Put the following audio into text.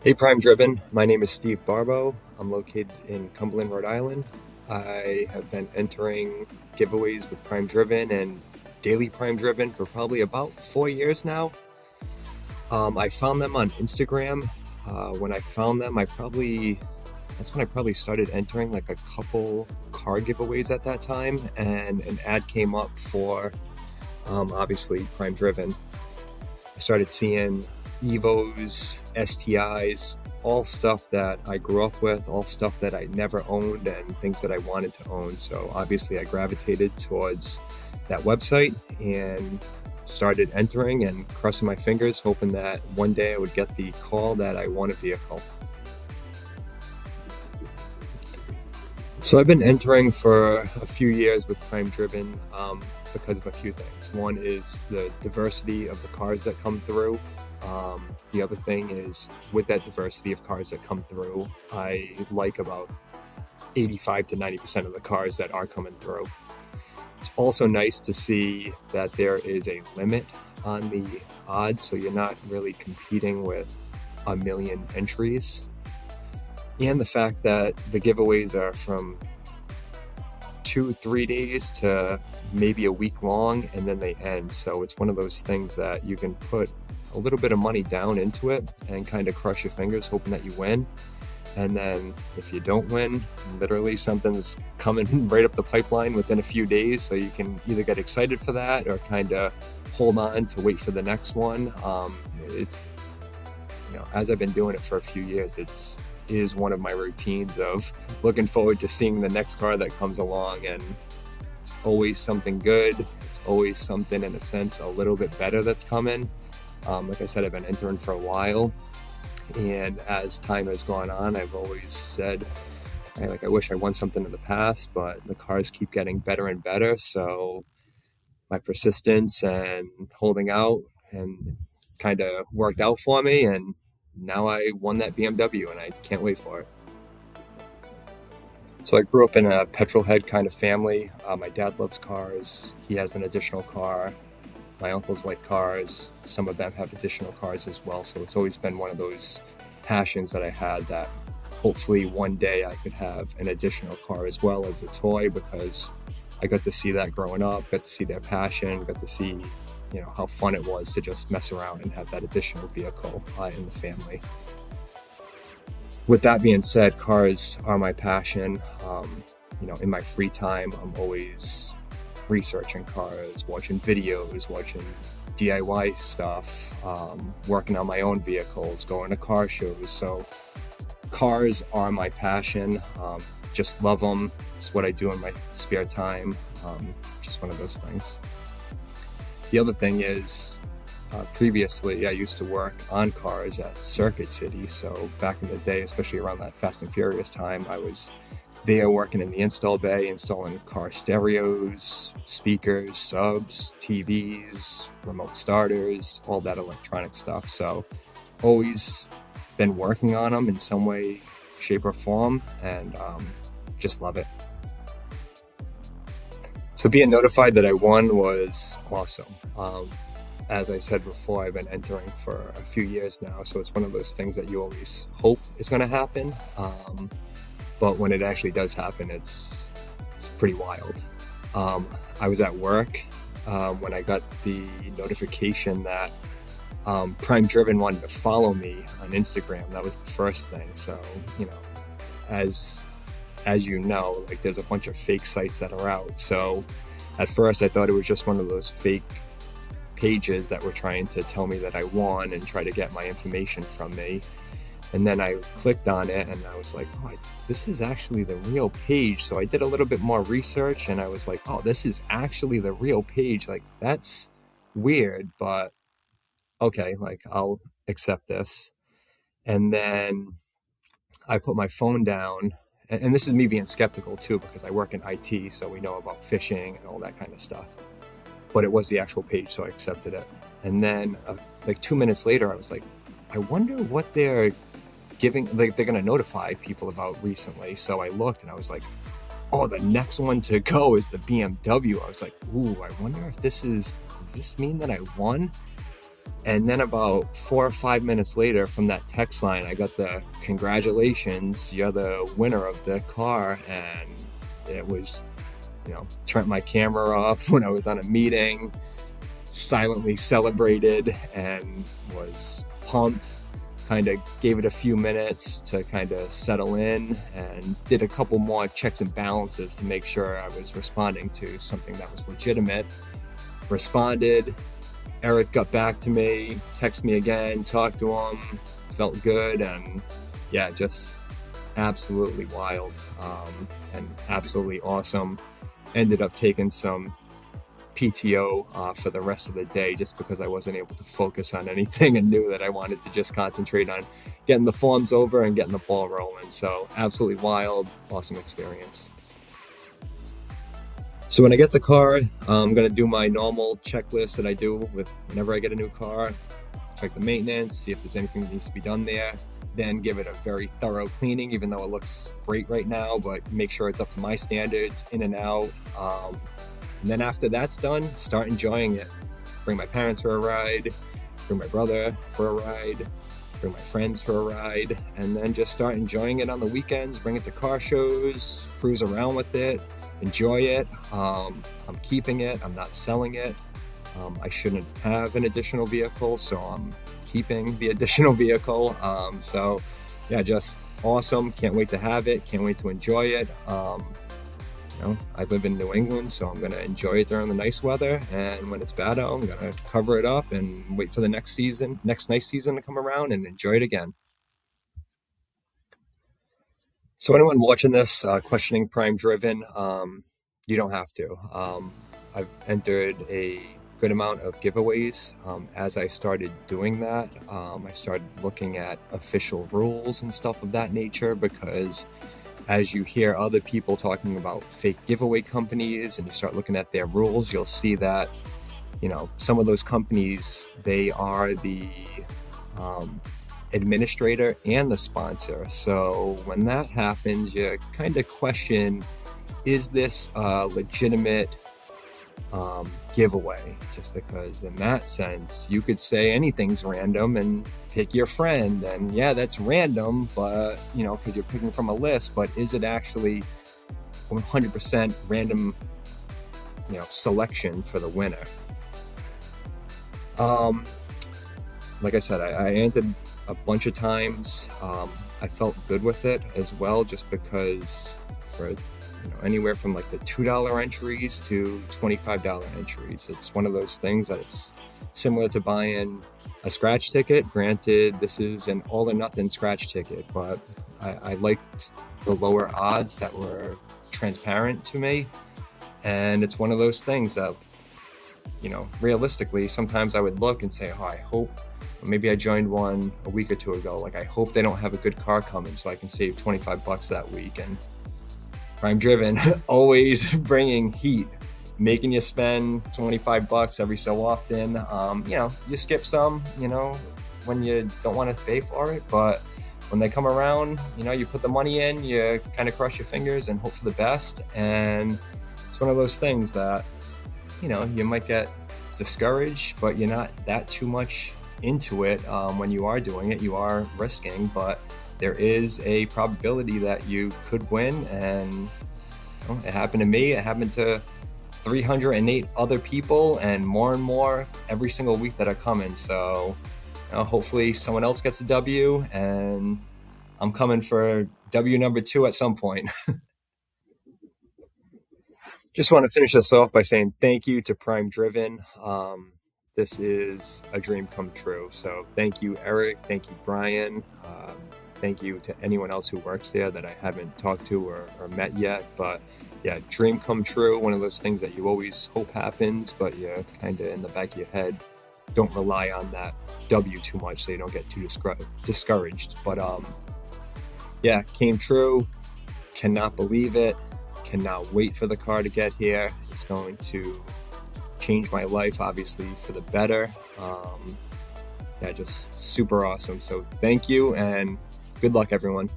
Hey, PrimeDriven. My name is Steve Barbeau. I'm located in Cumberland, Rhode Island. I have been entering giveaways with PrimeDriven and daily PrimeDriven for probably about 4 years now. I found them on Instagram. When I found them, that's when I probably started entering like a couple car giveaways at that time, and an ad came up for obviously PrimeDriven. I started seeing Evos, STIs, all stuff that I grew up with, all stuff that I never owned, and things that I wanted to own. So obviously I gravitated towards that website and started entering and crossing my fingers, hoping that one day I would get the call that I want a vehicle. So I've been entering for a few years with PrimeDriven because of a few things. One is the diversity of the cars that come through. The other thing is, with that diversity of cars that come through, I like about 85 to 90% of the cars that are coming through. It's also nice to see that there is a limit on the odds, so you're not really competing with a million entries. And the fact that the giveaways are from 2-3 days to maybe a week long, and then they end. So it's one of those things that you can put a little bit of money down into it and kind of cross your fingers hoping that you win. And then if you don't win, literally something's coming right up the pipeline within a few days, so you can either get excited for that or kind of hold on to wait for the next one. It's, as I've been doing it for a few years, is one of my routines of looking forward to seeing the next car that comes along, and it's always something good. It's always something, in a sense, a little bit better that's coming. Like I said, I've been entering for a while, and as time has gone on, I've always said, I wish I won something in the past, but the cars keep getting better and better. So my persistence and holding out and kind of worked out for me, and now I won that BMW, and I can't wait for it. So I grew up in a petrol head kind of family. My dad loves cars. He has an additional car. My uncles like cars. Some of them have additional cars as well. So it's always been one of those passions that I had, that hopefully one day I could have an additional car as well as a toy, because I got to see that growing up, got to see their passion, got to see how fun it was to just mess around and have that additional vehicle in the family. With that being said, cars are my passion. In my free time, I'm always researching cars, watching videos, watching DIY stuff, working on my own vehicles, going to car shows. So cars are my passion. Just love them. It's what I do in my spare time. Just one of those things. The other thing is, previously I used to work on cars at Circuit City. So back in the day, especially around that Fast and Furious time, I was there working in the install bay, installing car stereos, speakers, subs, TVs, remote starters, all that electronic stuff. So always been working on them in some way, shape, or form, and just love it. So being notified that I won was awesome. As I said before, I've been entering for a few years now, so it's one of those things that you always hope is going to happen. But when it actually does happen, it's pretty wild. I was at work when I got the notification that PrimeDriven wanted to follow me on Instagram. That was the first thing. So, as there's a bunch of fake sites that are out. So at first I thought it was just one of those fake pages that were trying to tell me that I won and try to get my information from me. And then I clicked on it and I was like, oh, this is actually the real page. So I did a little bit more research and I was like, oh, this is actually the real page. That's weird, but okay, I'll accept this. And then I put my phone down, and this is me being skeptical too, because I work in IT, so we know about phishing and all that kind of stuff. But it was the actual page, so I accepted it. And then 2 minutes later, I was like, I wonder what they're giving, they're going to notify people about recently. So I looked and I was like, oh, the next one to go is the BMW. I was like, ooh, I wonder if does this mean that I won? And then about 4 or 5 minutes later from that text line, I got the congratulations, you're the winner of the car. And it was, turned my camera off when I was on a meeting, silently celebrated and was pumped. Kind of gave it a few minutes to kind of settle in and did a couple more checks and balances to make sure I was responding to something that was legitimate. Responded. Eric got back to me, texted me again, talked to him, felt good, and yeah, just absolutely wild and absolutely awesome. Ended up taking some PTO for the rest of the day just because I wasn't able to focus on anything and knew that I wanted to just concentrate on getting the forms over and getting the ball rolling. So absolutely wild, awesome experience. So when I get the car, I'm going to do my normal checklist that I do with whenever I get a new car. Check the maintenance, see if there's anything that needs to be done there. Then give it a very thorough cleaning, even though it looks great right now, but make sure it's up to my standards, in and out. And then after that's done, start enjoying it. Bring my parents for a ride, bring my brother for a ride, bring my friends for a ride, and then just start enjoying it on the weekends. Bring it to car shows, cruise around with it, enjoy it. I'm keeping it, I'm not selling it. I shouldn't have an additional vehicle, so I'm keeping the additional vehicle. So yeah, just awesome. Can't wait to have it, can't wait to enjoy it. I live in New England, so I'm going to enjoy it during the nice weather. And when it's bad out, I'm going to cover it up and wait for the next nice season to come around and enjoy it again. So anyone watching this, questioning PrimeDriven, you don't have to. I've entered a good amount of giveaways. As I started doing that, I started looking at official rules and stuff of that nature, because as you hear other people talking about fake giveaway companies and you start looking at their rules, you'll see that, some of those companies, they are the administrator and the sponsor. So when that happens, you kind of question, is this a legitimate giveaway? Just because in that sense, you could say anything's random and pick your friend, and yeah, that's random, but because you're picking from a list, but is it actually 100% random selection for the winner? Like I said, I entered a bunch of times. I felt good with it as well, just because for anywhere from like the $2 entries to $25 entries, it's one of those things that it's similar to buying a scratch ticket. Granted, this is an all or nothing scratch ticket, but I liked the lower odds that were transparent to me. And it's one of those things that, realistically, sometimes I would look and say, oh, I hope, maybe I joined one a week or two ago, like I hope they don't have a good car coming so I can save $25 that week. And PrimeDriven always bringing heat, making you spend $25 every so often. You skip some, when you don't want to pay for it, but when they come around, you put the money in, you kind of cross your fingers and hope for the best. And it's one of those things that, you might get discouraged, but you're not that too much into it. When you are doing it, you are risking, but there is a probability that you could win. And it happened to me. It happened to 308 other people, and more every single week that are coming. So hopefully someone else gets a W, and I'm coming for W number 2 at some point. Just want to finish this off by saying thank you to PrimeDriven. This is a dream come true. So thank you, Eric. Thank you, Brian. Thank you to anyone else who works there that I haven't talked to or met yet. But yeah, dream come true. One of those things that you always hope happens, but you kind of in the back of your head don't rely on that W too much so you don't get too discouraged. But yeah, came true. Cannot believe it. Cannot wait for the car to get here. It's going to change my life, obviously, for the better. Yeah, just super awesome. So thank you, and good luck, everyone.